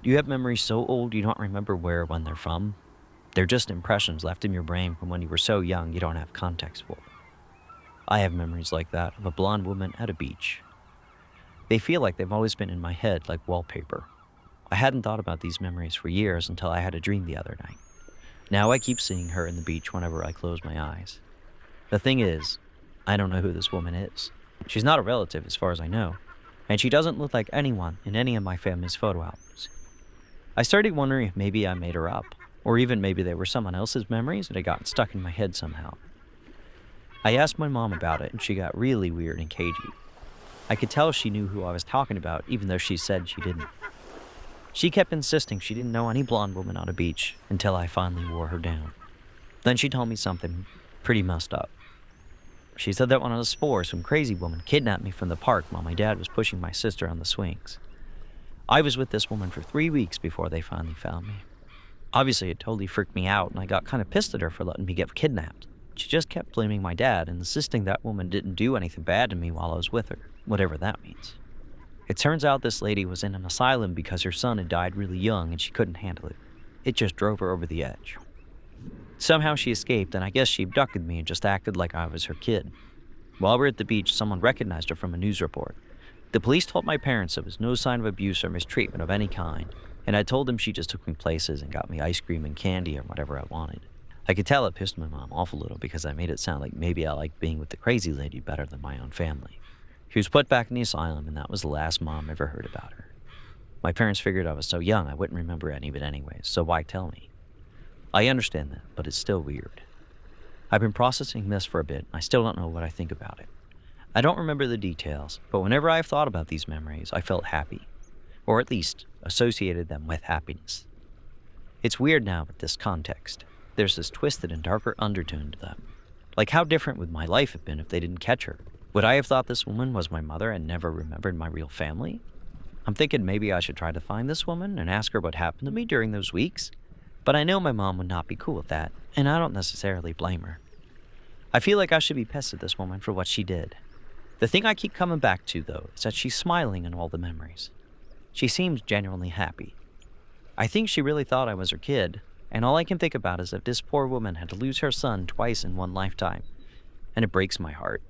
Do you have memories so old you don't remember where or when they're from? They're just impressions left in your brain from when you were so young you don't have context for. I have memories like that of a blonde woman at a beach. They feel like they've always been in my head like wallpaper. I hadn't thought about these memories for years until I had a dream the other night. Now I keep seeing her in the beach whenever I close my eyes. The thing is, I don't know who this woman is. She's not a relative as far as I know, and she doesn't look like anyone in any of my family's photo albums. I started wondering if maybe I made her up, or even maybe they were someone else's memories that had gotten stuck in my head somehow. I asked my mom about it, and she got really weird and cagey. I could tell she knew who I was talking about, even though she said she didn't. She kept insisting she didn't know any blonde woman on a beach until I finally wore her down. Then she told me something pretty messed up. She said that one of the spores, some crazy woman, kidnapped me from the park while my dad was pushing my sister on the swings. I was with this woman for 3 weeks before they finally found me. Obviously, it totally freaked me out, and I got kind of pissed at her for letting me get kidnapped. She just kept blaming my dad and insisting that woman didn't do anything bad to me while I was with her, whatever that means. It turns out this lady was in an asylum because her son had died really young and she couldn't handle it. It just drove her over the edge. Somehow she escaped, and I guess she abducted me and just acted like I was her kid. While we were at the beach, someone recognized her from a news report. The police told my parents there was no sign of abuse or mistreatment of any kind, and I told them she just took me places and got me ice cream and candy or whatever I wanted. I could tell it pissed my mom off a little because I made it sound like maybe I liked being with the crazy lady better than my own family. She was put back in the asylum, and that was the last mom ever heard about her. My parents figured I was so young I wouldn't remember any of it anyways, so why tell me? I understand that, but it's still weird. I've been processing this for a bit, and I still don't know what I think about it. I don't remember the details, but whenever I've thought about these memories, I felt happy, or at least associated them with happiness. It's weird now with this context. There's this twisted and darker undertone to them. Like, how different would my life have been if they didn't catch her? Would I have thought this woman was my mother and never remembered my real family? I'm thinking maybe I should try to find this woman and ask her what happened to me during those weeks. But I know my mom would not be cool with that, and I don't necessarily blame her. I feel like I should be pissed at this woman for what she did. The thing I keep coming back to, though, is that she's smiling in all the memories. She seems genuinely happy. I think she really thought I was her kid, and all I can think about is that this poor woman had to lose her son twice in one lifetime, and it breaks my heart.